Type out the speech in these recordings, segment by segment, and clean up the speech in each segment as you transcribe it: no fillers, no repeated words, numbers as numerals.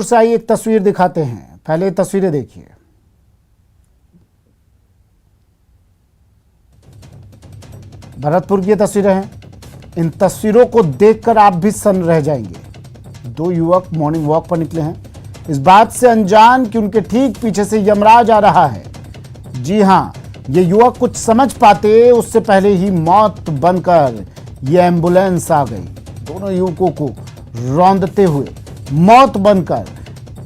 से आई एक तस्वीर दिखाते हैं, पहले तस्वीरें देखिए। भरतपुर की तस्वीरें हैं। इन तस्वीरों को देखकर आप भी सन्न रह जाएंगे। दो युवक मॉर्निंग वॉक पर निकले हैं, इस बात से अनजान कि उनके ठीक पीछे से यमराज आ रहा है। जी हां, ये युवक कुछ समझ पाते उससे पहले ही मौत बनकर ये एम्बुलेंस आ गई। दोनों युवकों को रौंदते हुए मौत बनकर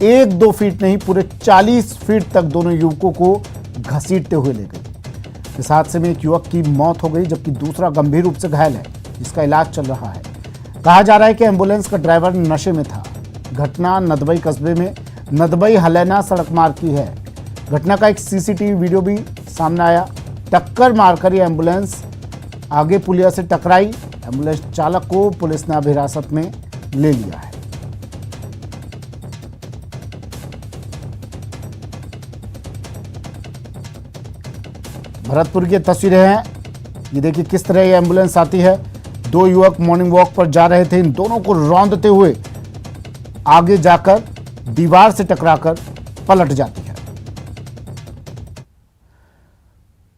1-2 फीट नहीं पूरे 40 फीट तक दोनों युवकों को घसीटते हुए ले गई। इस हादसे में एक युवक की मौत हो गई जबकि दूसरा गंभीर रूप से घायल है, जिसका इलाज चल रहा है। कहा जा रहा है कि एम्बुलेंस का ड्राइवर नशे में था। घटना नदबई कस्बे में नदबई हलैना सड़क मार्ग की है। घटना का एक सीसीटीवी वीडियो भी सामने आया। टक्कर मारकर ये एम्बुलेंस आगे पुलिया से टकराई। एम्बुलेंस चालक को पुलिस ने अब हिरासत में ले लिया है। भरतपुर की तस्वीरें हैं, ये देखिए किस तरह ये एम्बुलेंस आती है। दो युवक मॉर्निंग वॉक पर जा रहे थे, इन दोनों को रौंदते हुए आगे जाकर दीवार से टकराकर पलट जाती है।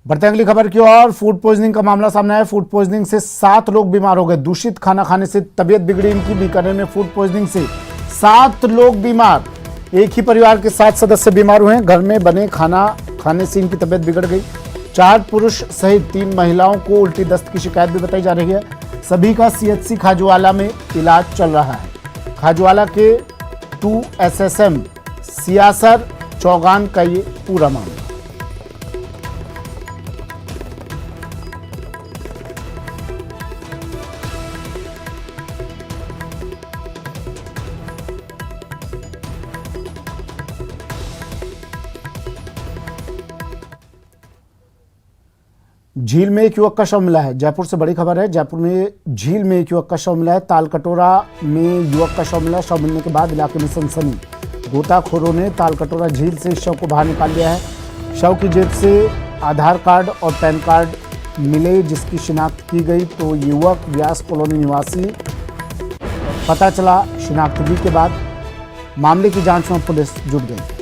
बढ़ते अगली खबर की ओर। फूड पॉइजनिंग का मामला सामने आया। फूड पॉइजनिंग से 7 लोग बीमार हो गए। दूषित खाना खाने से तबीयत बिगड़ी इनकी। बीकानेर में फूड पॉइजनिंग से 7 लोग बीमार। एक ही परिवार के 7 सदस्य बीमार हुए हैं। घर में बने खाना खाने से इनकी तबीयत बिगड़ गई। 4 पुरुष सहित 3 महिलाओं को उल्टी दस्त की शिकायत भी बताई जा रही है। सभी का सीएचसी खाजूवाला में इलाज चल रहा है। खाजूवाला के 2 SSM सियासर चौगान का ये पूरा मामला। झील में एक युवक का शव मिला है। जयपुर से बड़ी खबर है। जयपुर में झील में एक युवक का शव मिला है। तालकटोरा में युवक का शव मिला। शव मिलने के बाद इलाके में सनसनी। गोताखोरों ने तालकटोरा झील से शव को बाहर निकाल लिया है। शव की जेब से आधार कार्ड और पैन कार्ड मिले, जिसकी शिनाख्त की गई तो युवक व्यास कॉलोनी निवासी पता चला। शिनाख्तगी के बाद मामले की जांच में पुलिस जुट गई।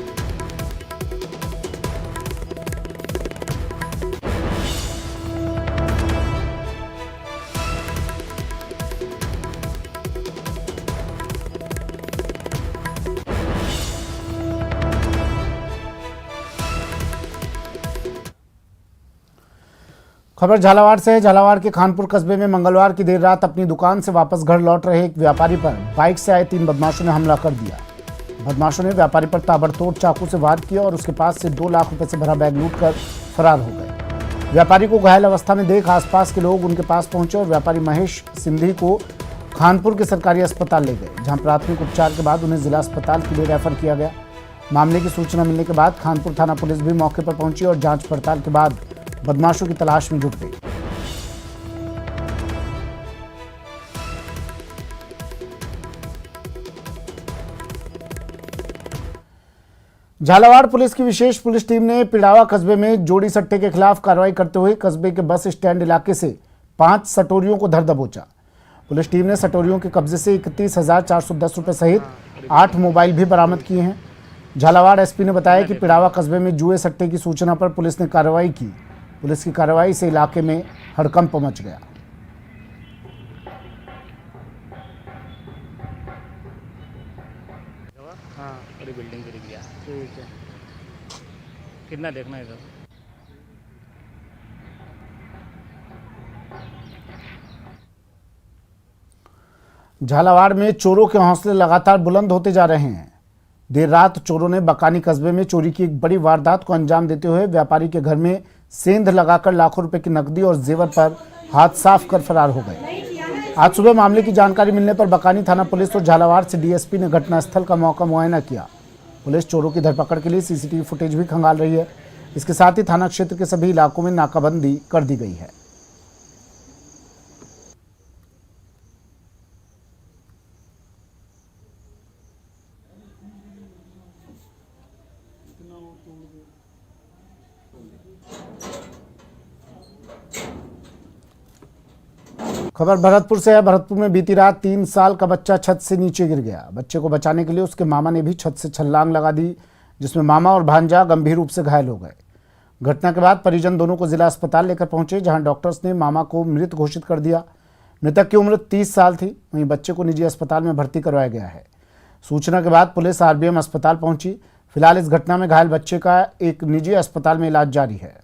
खबर झालावाड़ से है। झालावाड़ के खानपुर कस्बे में मंगलवार की देर रात अपनी दुकान से वापस घर लौट रहे एक व्यापारी पर बाइक से आए 3 बदमाशों ने हमला कर दिया। बदमाशों ने व्यापारी पर ताबड़तोड़ चाकू से वार किया और उसके पास से 2 लाख रुपए से भरा बैग लूटकर फरार हो गए। व्यापारी को घायल अवस्था में देख आसपास के लोग उनके पास पहुंचे और व्यापारी महेश सिंधी को खानपुर के सरकारी अस्पताल ले गए, जहाँ प्राथमिक उपचार के बाद उन्हें जिला अस्पताल के लिए रेफर किया गया। मामले की सूचना मिलने के बाद खानपुर थाना पुलिस भी मौके पर पहुंची और जांच पड़ताल के बाद बदमाशों की तलाश में जुट गई। झालावाड़ पुलिस की विशेष पुलिस टीम ने पिड़ावा कस्बे में जोड़ी सट्टे के खिलाफ कार्रवाई करते हुए कस्बे के बस स्टैंड इलाके से 5 सटोरियों को धर दबोचा। पुलिस टीम ने सटोरियों के कब्जे से 31,410 रुपए सहित 8 मोबाइल भी बरामद किए हैं। झालावाड़ एसपी ने बताया कि पिड़ावा कस्बे में जुए सट्टे की सूचना पर पुलिस ने कार्रवाई की। पुलिस की कार्रवाई से इलाके में हड़कंप मच गया। हाँ, बड़ी बिल्डिंग गिर गया। ठीक है, कितना देखना है इधर? झालावाड़ में चोरों के हौसले लगातार बुलंद होते जा रहे हैं। देर रात चोरों ने बकानी कस्बे में चोरी की एक बड़ी वारदात को अंजाम देते हुए व्यापारी के घर में सेंध लगाकर लाखों रुपए की नकदी और जेवर पर हाथ साफ कर फरार हो गए। आज सुबह मामले की जानकारी मिलने पर बकानी थाना पुलिस और झालावाड़ से डीएसपी ने घटनास्थल का मौका मुआयना किया। पुलिस चोरों की धरपकड़ के लिए सीसीटीवी फुटेज भी खंगाल रही है। इसके साथ ही थाना क्षेत्र के सभी इलाकों में नाकाबंदी कर दी गई है। खबर भरतपुर से है। भरतपुर में बीती रात 3 साल का बच्चा छत से नीचे गिर गया। बच्चे को बचाने के लिए उसके मामा ने भी छत से छलांग लगा दी, जिसमें मामा और भांजा गंभीर रूप से घायल हो गए। घटना के बाद परिजन दोनों को जिला अस्पताल लेकर पहुंचे, जहां डॉक्टर्स ने मामा को मृत घोषित कर दिया। मृतक की उम्र 30 साल थी। वहीं बच्चे को निजी अस्पताल में भर्ती करवाया गया है। सूचना के बाद पुलिस RBM अस्पताल पहुंची। फिलहाल इस घटना में घायल बच्चे का एक निजी अस्पताल में इलाज जारी है।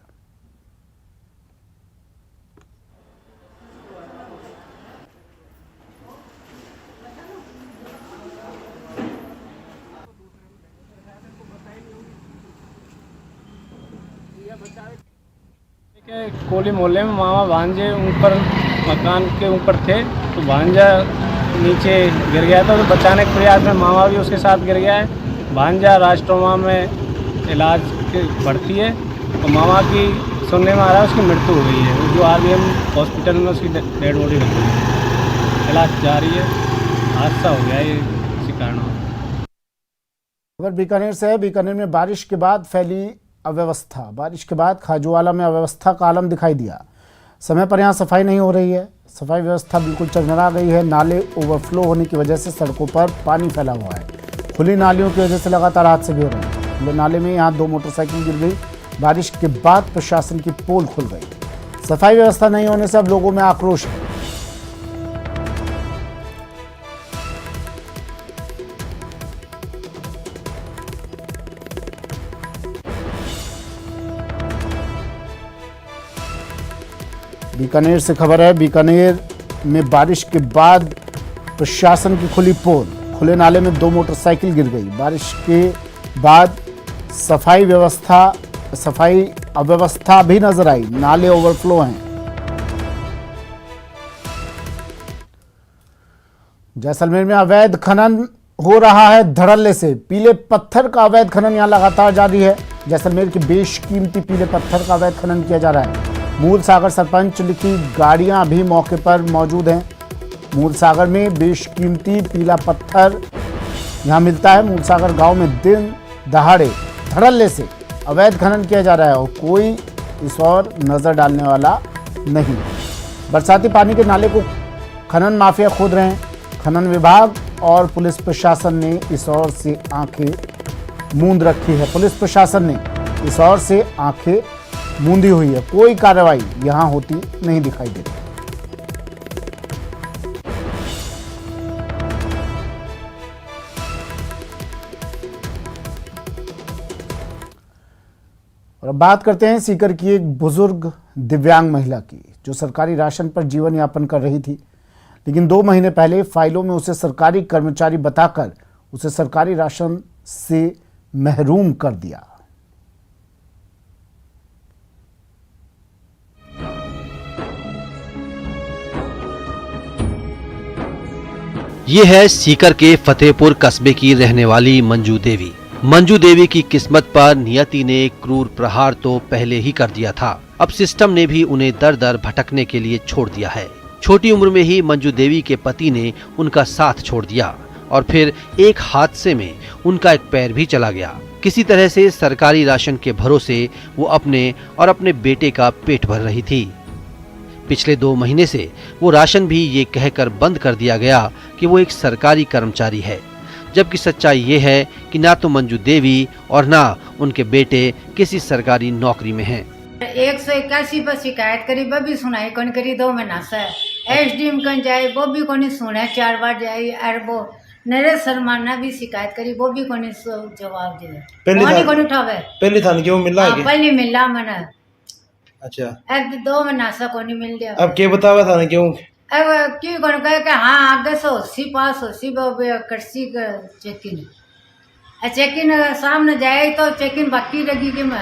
कोली मोहल्ले में मामा भांजे ऊपर मकान के ऊपर थे, तो भांजा नीचे गिर गया था। तो बचाने के प्रयास में मामा भी उसके साथ गिर गया है। भांजा राष्ट्रोमा में इलाज के भर्ती है, तो मामा की सुनने में आ रहा है उसकी मृत्यु हो गई है। जो RBM हॉस्पिटल में उसकी डेड बॉडी रखी है, इलाज जारी है। हादसा हो गया ये इसी कारण। खबर बीकानेर से है। बीकानेर में बारिश के बाद फैली अव्यवस्था। बारिश के बाद खाजूवाला में अव्यवस्था का आलम दिखाई दिया। समय पर यहाँ सफाई नहीं हो रही है। सफाई व्यवस्था बिल्कुल चरमरा गई है। नाले ओवरफ्लो होने की वजह से सड़कों पर पानी फैला हुआ है। खुली नालियों की वजह से लगातार हादसे भी हो रहे हैं। खुले नाले में यहाँ 2 मोटरसाइकिल गिर गई। बारिश के बाद प्रशासन की पोल खुल गई। सफाई व्यवस्था नहीं होने से अब लोगों में आक्रोश है। बीकानेर से खबर है। बीकानेर में बारिश के बाद प्रशासन की खुली पोल। खुले नाले में 2 मोटरसाइकिल गिर गई। बारिश के बाद सफाई अव्यवस्था भी नजर आई। नाले ओवरफ्लो हैं। जैसलमेर में अवैध खनन हो रहा है धड़ल्ले से। पीले पत्थर का अवैध खनन यहां लगातार जारी है। जैसलमेर के बेशकीमती पीले पत्थर का अवैध खनन किया जा रहा है। मूलसागर सरपंच लिखी गाड़ियां भी मौके पर मौजूद हैं। मूलसागर में बेशकीमती पीला पत्थर यहां मिलता है। मूलसागर गांव में दिन दहाड़े धड़ल्ले से अवैध खनन किया जा रहा है और कोई इस ओर नजर डालने वाला नहीं। बरसाती पानी के नाले को खनन माफिया खोद रहे हैं। खनन विभाग और पुलिस प्रशासन ने इस ओर से आंखें मूंद रखी है। पुलिस प्रशासन ने इस ओर से आंखें मूंदी हुई है। कोई कार्रवाई यहां होती नहीं दिखाई दे रही। और अब बात करते हैं सीकर की एक बुजुर्ग दिव्यांग महिला की, जो सरकारी राशन पर जीवन यापन कर रही थी, लेकिन 2 महीने पहले फाइलों में उसे सरकारी कर्मचारी बताकर उसे सरकारी राशन से महरूम कर दिया। ये है सीकर के फतेहपुर कस्बे की रहने वाली मंजू देवी। मंजू देवी की किस्मत पर नियति ने क्रूर प्रहार तो पहले ही कर दिया था। अब सिस्टम ने भी उन्हें दर दर भटकने के लिए छोड़ दिया है। छोटी उम्र में ही मंजू देवी के पति ने उनका साथ छोड़ दिया और फिर एक हादसे में उनका एक पैर भी चला गया। किसी तरह से सरकारी राशन के भरोसे वो अपने और अपने बेटे का पेट भर रही थी। पिछले 2 महीने से वो राशन भी ये कहकर बंद कर दिया गया कि वो एक सरकारी कर्मचारी है, जबकि सच्चाई ये है कि ना तो मंजू देवी और ना उनके बेटे किसी सरकारी नौकरी में हैं। 181 पर शिकायत करी, वो भी सुनाई कौन करी 2 महीना से। SDM कौन जाए, वो भी कौन सुने, 4 बार जाए। और वो नरेश शर्मा ने भी शिकायत करी, वो भी कौन जवाब दे। कौन उठावे पहली थाने क्यों मिला है? पहले मिला मैंने। अच्छा, अब 2 महीना से कौन मिल गया। अब क्या बतावा था ना क्यों? अब क्यों कौन कहे कि हाँ आगे से होसी पास होसी कर्सी चेकिन सामने जाए तो चेकिन बाकी लगी कि मैं।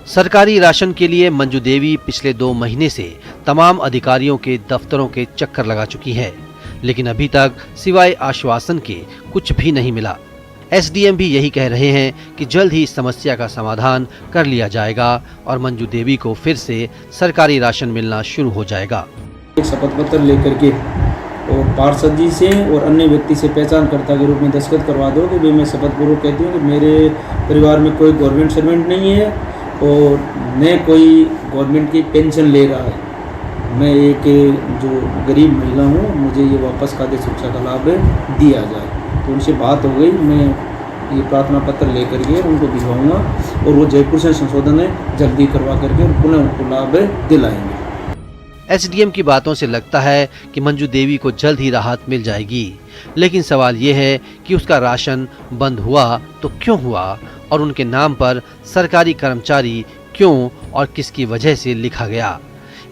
सरकारी राशन के लिए मंजू देवी पिछले 2 महीने से तमाम अधिकारियों के दफ्तरों के चक्कर लगा चुकी है, लेकिन अभी तक सिवाय आश्वासन के कुछ भी नहीं मिला। SDM भी यही कह रहे हैं कि जल्द ही इस समस्या का समाधान कर लिया जाएगा और मंजू देवी को फिर से सरकारी राशन मिलना शुरू हो जाएगा। एक शपथ पत्र लेकर के और पार्षद जी से और अन्य व्यक्ति से पहचानकर्ता के रूप में दस्तखत करवा दो कि भाई मैं शपथ पूर्वक कहती हूँ कि मेरे परिवार में कोई गवर्नमेंट सर्वेंट नहीं है और न कोई गवर्नमेंट की पेंशन ले रहा है। मैं एक जो गरीब महिला हूँ, मुझे ये वापस खाद्य सुरक्षा का लाभ दिया जाए। तो उनसे बात हो गई, मैं ये प्रार्थना पत्र लेकर के उनको भिजवाऊँगा और वो जयपुर से संशोधन जल्दी करवा करके पुनः उनको लाभ दिलाएंगे। एसडीएम की बातों से लगता है कि मंजू देवी को जल्द ही राहत मिल जाएगी, लेकिन सवाल ये है कि उसका राशन बंद हुआ तो क्यों हुआ और उनके नाम पर सरकारी कर्मचारी क्यों और किसकी वजह से लिखा गया।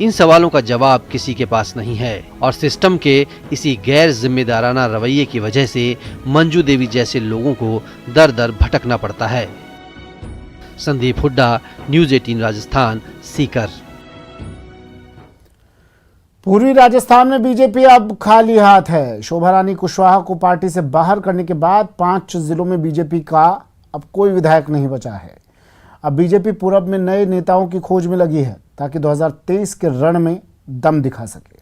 इन सवालों का जवाब किसी के पास नहीं है और सिस्टम के इसी गैर जिम्मेदाराना रवैये की वजह से मंजू देवी जैसे लोगों को दर दर भटकना पड़ता है। संदीप हुड्डा, न्यूज़ 18 राजस्थान, सीकर। पूर्वी राजस्थान में बीजेपी अब खाली हाथ है। शोभा रानी कुशवाहा को पार्टी से बाहर करने के बाद 5 जिलों में बीजेपी का अब कोई विधायक नहीं बचा है। अब बीजेपी पूरब में नए नेताओं की खोज में लगी है ताकि 2023 के रण में दम दिखा सके।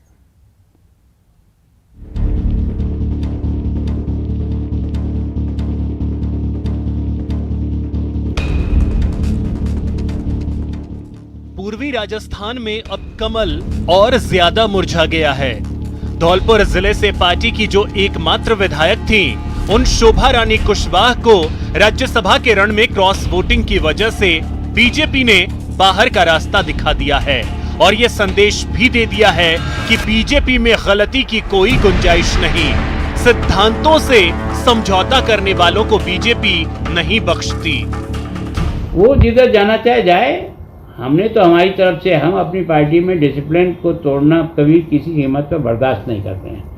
पूर्वी राजस्थान में अब कमल और ज्यादा मुरझा गया है। धौलपुर जिले से पार्टी की जो एकमात्र विधायक थी, उन शोभा रानी कुशवाहा को राज्यसभा के रण में क्रॉस वोटिंग की वजह से बीजेपी ने बाहर का रास्ता दिखा दिया है और ये संदेश भी दे दिया है कि बीजेपी में गलती की कोई गुंजाइश नहीं। सिद्धांतों से समझौता करने वालों को बीजेपी नहीं बख्शती। वो जिधर जाना चाहे जाए। हमने तो हमारी तरफ से हम अपनी पार्टी में डिसिप्लिन को तोड़ना कभी किसी कीमत पर बर्दाश्त नहीं करते हैं।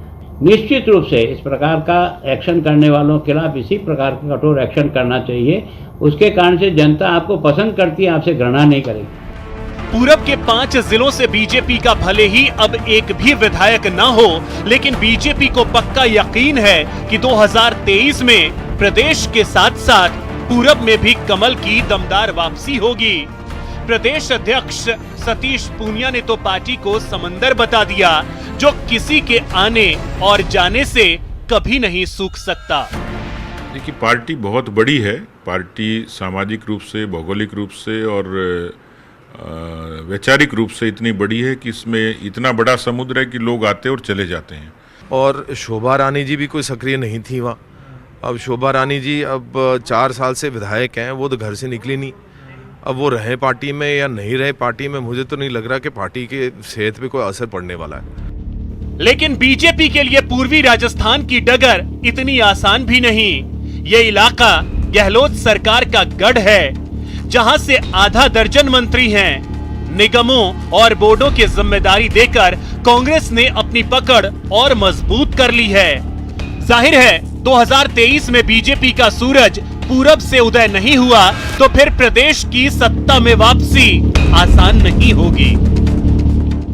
निश्चित रूप से इस प्रकार का एक्शन करने वालों के खिलाफ इसी प्रकार का कठोर एक्शन करना चाहिए। उसके कारण से जनता आपको पसंद करती है, आपसे घृणा नहीं करेगी। पूरब के 5 जिलों से बीजेपी का भले ही अब एक भी विधायक न हो, लेकिन बीजेपी को पक्का यकीन है कि 2023 में प्रदेश के साथ साथ पूरब में भी कमल की दमदार वापसी होगी। प्रदेश अध्यक्ष सतीश पूनिया ने तो पार्टी को समंदर बता दिया जो किसी के आने और जाने से कभी नहीं सूख सकता। देखिए, पार्टी बहुत बड़ी है। पार्टी सामाजिक रूप से, भौगोलिक रूप से और वैचारिक रूप से इतनी बड़ी है कि इसमें इतना बड़ा समुद्र है कि लोग आते और चले जाते हैं। और शोभा रानी जी भी कोई सक्रिय नहीं थी वहाँ। अब शोभा रानी जी अब 4 साल से विधायक हैं, वो तो घर से निकली नहीं। अब वो रहे पार्टी में या नहीं रहे पार्टी में, मुझे तो नहीं लग रहा कि पार्टी के सेहत पे कोई असर पड़ने वाला है। लेकिन बीजेपी के लिए पूर्वी राजस्थान की डगर इतनी आसान भी नहीं। ये इलाका गहलोत सरकार का गढ़ है, जहां से आधा दर्जन मंत्री हैं। निगमों और बोर्डों की जिम्मेदारी देकर कांग्रेस ने अपनी पकड़ और मजबूत कर ली है। जाहिर है 2023 में बीजेपी का सूरज पूरब से उदय नहीं हुआ तो फिर प्रदेश की सत्ता में वापसी आसान नहीं होगी।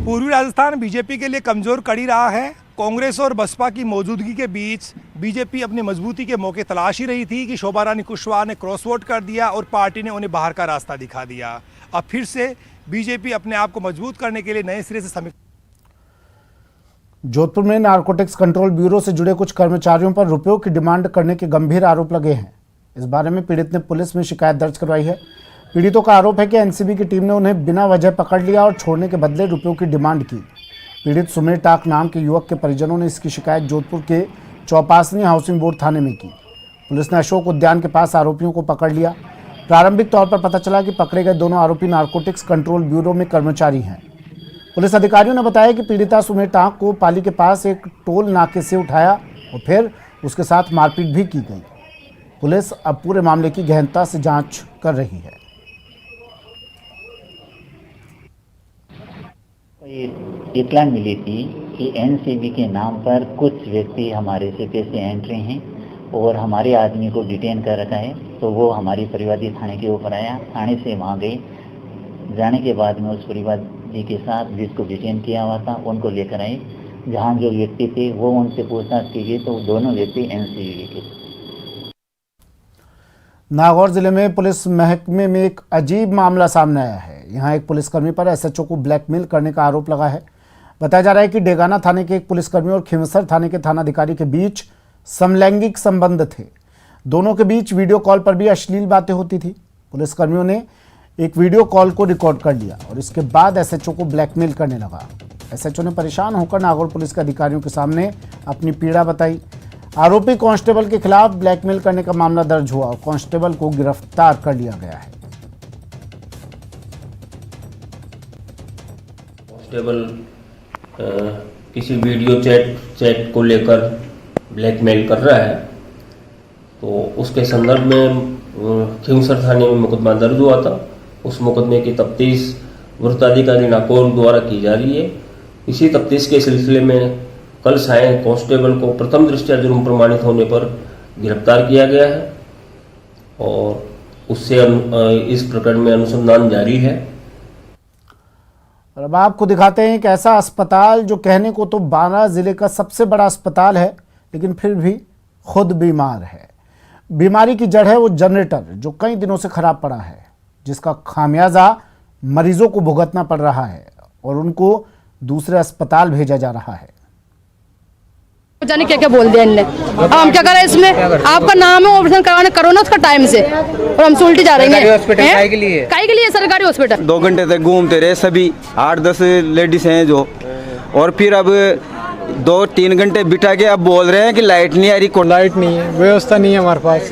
पूर्वी राजस्थान बीजेपी के लिए कमजोर कड़ी रहा है। कांग्रेस और बसपा की मौजूदगी के बीच बीजेपी अपनी मजबूती के मौके तलाश ही रही थी कि शोभा रानी कुशवाहा ने क्रॉस वोट कर दिया और पार्टी ने उन्हें बाहर का रास्ता दिखा दिया। अब फिर से बीजेपी अपने आप को मजबूत करने के लिए नए सिरे से समीक्षा। जोधपुर में नारकोटिक्स कंट्रोल ब्यूरो से जुड़े कुछ कर्मचारियों पर रुपयों की डिमांड करने के गंभीर आरोप लगे हैं। इस बारे में पीड़ित ने पुलिस में शिकायत दर्ज करवाई है। पीड़ितों का आरोप है कि एनसीबी की टीम ने उन्हें बिना वजह पकड़ लिया और छोड़ने के बदले रुपयों की डिमांड की। पीड़ित सुमेर टाक नाम के युवक के परिजनों ने इसकी शिकायत जोधपुर के चौपासनी हाउसिंग बोर्ड थाने में की। पुलिस ने अशोक उद्यान के पास आरोपियों को पकड़ लिया। प्रारंभिक तौर पर पता चला कि पकड़े गए दोनों आरोपी नारकोटिक्स कंट्रोल ब्यूरो में कर्मचारी हैं। पुलिस अधिकारियों ने बताया कि पीड़िता सुमेर टाक को पाली के पास एक टोल नाके से उठाया और फिर उसके साथ मारपीट भी की गई। पुलिस अब पूरे मामले की गहनता से जांच कर रही है। इत्तला मिली थी कि एनसीबी के नाम पर कुछ व्यक्ति हमारे से पैसे एंट्री हैं और हमारे आदमी को डिटेन कर रखा है। तो वो हमारी परिवादी थाने के ऊपर आया। थाने से वहाँ गए। जाने के बाद में उस परिवादी के साथ जिसको डिटेन किया हुआ था उनको लेकर आए। जहाँ जो व्यक्ति थे वो उनसे पूछताछ की गई तो दोनों व्यक्ति एनसीबी के। नागौर जिले में पुलिस महकमे में एक अजीब मामला सामने आया है। यहाँ एक पुलिसकर्मी पर एसएचओ को ब्लैकमेल करने का आरोप लगा है। बताया जा रहा है कि डेगाना थाने के एक पुलिसकर्मी और खिमसर थाने के थानाधिकारी के बीच समलैंगिक संबंध थे। दोनों के बीच वीडियो कॉल पर भी अश्लील बातें होती थी। पुलिसकर्मियों ने एक वीडियो कॉल को रिकॉर्ड कर लिया और इसके बाद एसएचओ को ब्लैकमेल करने लगा। एसएचओ ने परेशान होकर नागौर पुलिस के अधिकारियों के सामने अपनी पीड़ा बताई। आरोपी कांस्टेबल के खिलाफ ब्लैकमेल करने का मामला दर्ज हुआ और कांस्टेबल को गिरफ्तार कर लिया गया है। कांस्टेबल किसी वीडियो चैट को लेकर ब्लैकमेल कर रहा है, तो उसके संदर्भ में खींवसर थाने में मुकदमा दर्ज हुआ था। उस मुकदमे की तफ्तीश वृत्ताधिकारी नागौर द्वारा की जा रही है। इसी तफ्तीश के सिलसिले में कल सायं कांस्टेबल को प्रथम दृष्टया जुर्म प्रमाणित होने पर गिरफ्तार किया गया है और उससे इस प्रकरण में अनुसंधान जारी है। और अब आपको दिखाते हैं एक ऐसा अस्पताल जो कहने को तो बारां जिले का सबसे बड़ा अस्पताल है, लेकिन फिर भी खुद बीमार है। बीमारी की जड़ है वो जनरेटर जो कई दिनों से खराब पड़ा है, जिसका खामियाजा मरीजों को भुगतना पड़ रहा है और उनको दूसरे अस्पताल भेजा जा रहा है। जाने क्या क्या बोल दिया इनने। अब हम क्या करें इसमें? आपका नाम है ऑपरेशन करवाने, करो ना उसका टाइम से, और हम उल्टी जा रहे हैं। काहे के लिए सरकारी हॉस्पिटल? 2 घंटे तक घूमते रहे सभी 8-10 लेडीज हैं जो, और फिर अब 2-3 घंटे बिठा के अब बोल रहे हैं कि लाइट नहीं आ रही। लाइट नहीं है, व्यवस्था नहीं है हमारे पास,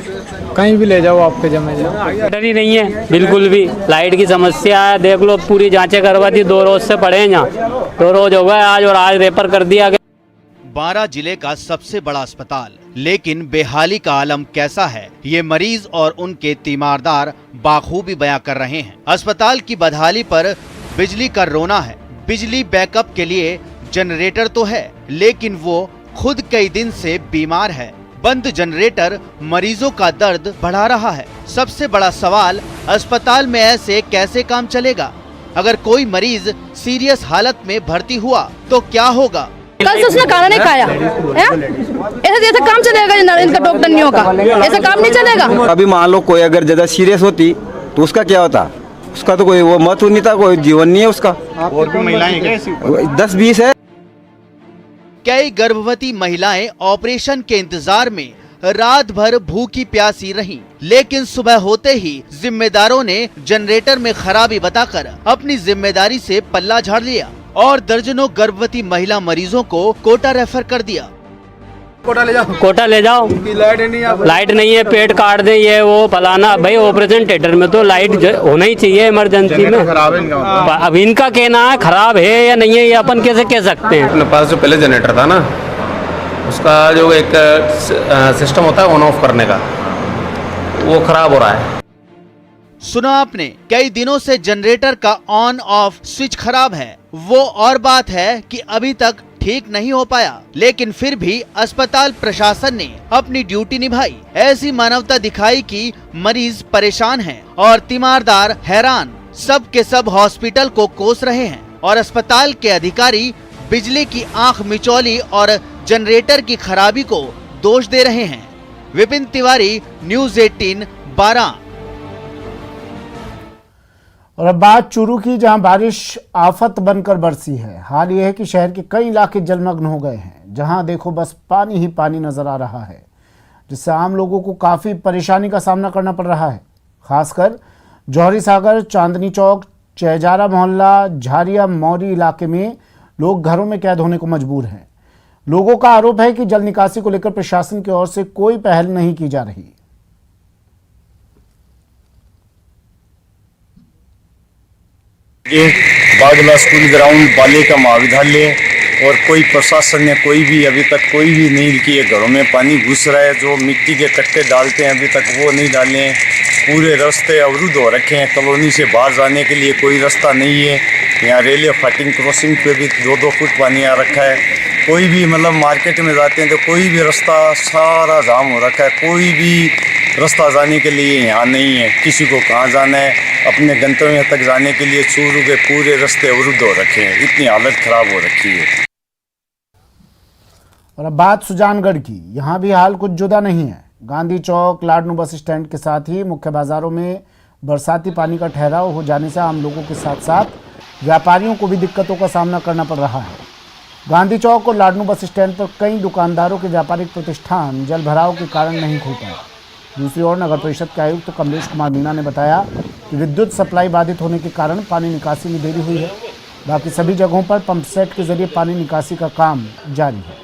कहीं भी ले जाओ आपके जमे जाओ। डर ही नहीं है बिल्कुल भी। लाइट की समस्या है, देख लो पूरी जांचें करवा दी, 2 रोज से पड़े हैं यहाँ, 2 रोज हो गए आज, और आज रेफर कर दिया गया। बारां जिले का सबसे बड़ा अस्पताल, लेकिन बेहाली का आलम कैसा है ये मरीज और उनके तीमारदार बाखूबी बयां कर रहे हैं। अस्पताल की बदहाली पर बिजली का रोना है। बिजली बैकअप के लिए जनरेटर तो है, लेकिन वो खुद कई दिन से बीमार है। बंद जनरेटर मरीजों का दर्द बढ़ा रहा है। सबसे बड़ा सवाल, अस्पताल में ऐसे कैसे काम चलेगा? अगर कोई मरीज सीरियस हालत में भर्ती हुआ तो क्या होगा? कल से उसने खाना नहीं खाया ऐसे काम चलेगा इनका डॉक्टरनियों का? ऐसा काम नहीं चलेगा। अभी मान लो कोई अगर ज्यादा सीरियस होती तो उसका क्या होता? उसका तो कोई वो मत नहीं था, कोई जीवन नहीं है उसका। और भी महिलाएं क्या ऐसी? 10-20 है। कई गर्भवती महिलाएं ऑपरेशन के इंतजार में रात भर भूखी प्यासी रहीं, लेकिन सुबह होते ही जिम्मेदारों ने जनरेटर में खराबी बताकर अपनी जिम्मेदारी से पल्ला झाड़ लिया और दर्जनों गर्भवती महिला मरीजों को कोटा रेफर कर दिया। कोटा ले जाओ। लाइट नहीं है, पेट काट दे, ये वो फलाना। भाई ऑपरेशन थिएटर में तो लाइट होना ही चाहिए इमरजेंसी में। अब इनका कहना है खराब है या नहीं है, ये अपन कैसे कह सकते हैं? अपने पास जो पहले जनरेटर था ना, उसका जो एक सिस्टम होता है ऑन ऑफ करने का, वो खराब हो रहा है। सुना आपने, कई दिनों से जनरेटर का ऑन ऑफ स्विच खराब है। वो और बात है कि अभी तक ठीक नहीं हो पाया, लेकिन फिर भी अस्पताल प्रशासन ने अपनी ड्यूटी निभाई। ऐसी मानवता दिखाई कि मरीज परेशान हैं और तीमारदार हैरान। सब के सब हॉस्पिटल को कोस रहे हैं और अस्पताल के अधिकारी बिजली की आंख मिचौली और जनरेटर की खराबी को दोष दे रहे हैं। विपिन तिवारी, न्यूज़ 18, बारां। और अब बात चूरू की, जहां बारिश आफत बनकर बरसी है। हाल यह है कि शहर के कई इलाके जलमग्न हो गए हैं, जहां देखो बस पानी ही पानी नजर आ रहा है, जिससे आम लोगों को काफ़ी परेशानी का सामना करना पड़ रहा है। खासकर जौहरी सागर, चांदनी चौक, चैजारा मोहल्ला, झारिया मौरी इलाके में लोग घरों में कैद होने को मजबूर हैं। लोगों का आरोप है कि जल निकासी को लेकर प्रशासन की ओर से कोई पहल नहीं की जा रही। बागला स्कूल ग्राउंड, बालिका महाविद्यालय, और कोई प्रशासन ने कोई भी अभी तक कोई भी नहीं किए। घरों में पानी घुस रहा है, जो मिट्टी के कट्टे डालते हैं अभी तक वो नहीं डाले हैं। पूरे रास्ते अवरुद्ध हो रखे हैं, कॉलोनी से बाहर जाने के लिए कोई रास्ता नहीं है। यहाँ रेलवे फाइटिंग क्रॉसिंग पे भी 2-2 फुट पानी आ रखा है। कोई भी मतलब मार्केट में जाते हैं तो कोई भी रास्ता सारा जाम हो रखा है, कोई भी रास्ता जाने के लिए यहाँ नहीं है। किसी को कहाँ जाना है, अपने गंतव्य तक जाने के लिए चूरू के पूरे रास्ते अवरुद्ध हो रखे हैं। इतनी हालत खराब हो रखी है। और अब बात सुजानगढ़ की, यहाँ भी हाल कुछ जुदा नहीं है। गांधी चौक, लाडनू बस स्टैंड के साथ ही मुख्य बाजारों में बरसाती पानी का ठहराव हो जाने से आम लोगों के साथ साथ व्यापारियों को भी दिक्कतों का सामना करना पड़ रहा है। गांधी चौक और लाडनू बस स्टैंड पर कई दुकानदारों के व्यापारिक प्रतिष्ठान जल भराव के कारण नहीं खुल पाए। दूसरी ओर नगर परिषद के आयुक्त कमलेश कुमार मीणा ने बताया कि विद्युत सप्लाई बाधित होने के कारण पानी निकासी में देरी हुई है। बाकी सभी जगहों पर पंप सेट के जरिए पानी निकासी का काम जारी है।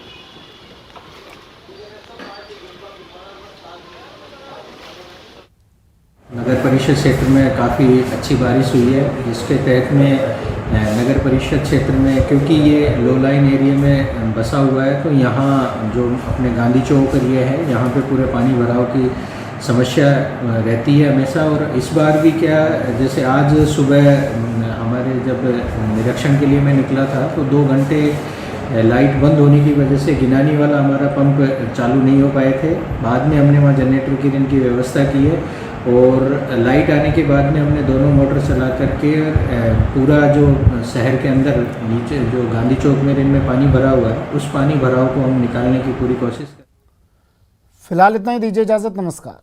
नगर परिषद क्षेत्र में काफ़ी अच्छी बारिश हुई है, जिसके तहत में नगर परिषद क्षेत्र में, क्योंकि ये लो लाइन एरिया में बसा हुआ है, तो यहाँ जो अपने गांधी चौक एरिया है, यहाँ पे पूरे पानी भराव की समस्या रहती है हमेशा। और इस बार भी क्या, जैसे आज सुबह हमारे जब निरीक्षण के लिए मैं निकला था तो 2 घंटे लाइट बंद होने की वजह से गिनानी वाला हमारा पंप चालू नहीं हो पाए थे। बाद में हमने वहाँ जनरेटर की की व्यवस्था की है और लाइट आने के बाद में हमने दोनों मोटर चला करके पूरा जो शहर के अंदर नीचे जो गांधी चौक में इनमें पानी भरा हुआ है, उस पानी भराव को हम निकालने की पूरी कोशिश कर। फिलहाल इतना ही, दीजिए इजाजत, नमस्कार।